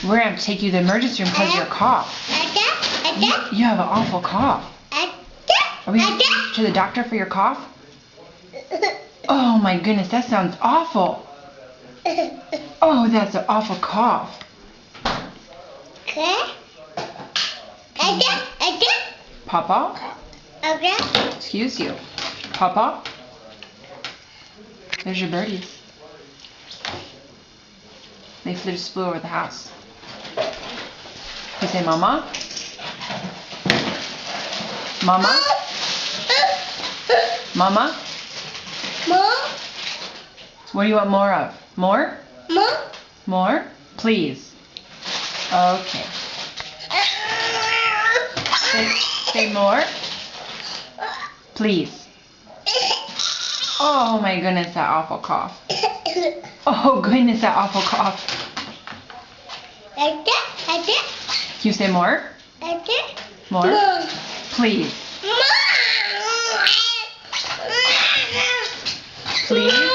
We're going to have to take you to the emergency room because of your cough. You have an awful cough. Are we to the doctor for your cough? Oh my goodness, that sounds awful. Oh, that's an awful cough. Papa? Excuse you. Papa? There's your birdies. They just flew over the house. You say mama? Mama? Mama? What do you want more of? More? More? Please. Okay. Say more. Please. Oh my goodness, that awful cough. Oh goodness, that awful cough. Can you say more? More? Please. Please.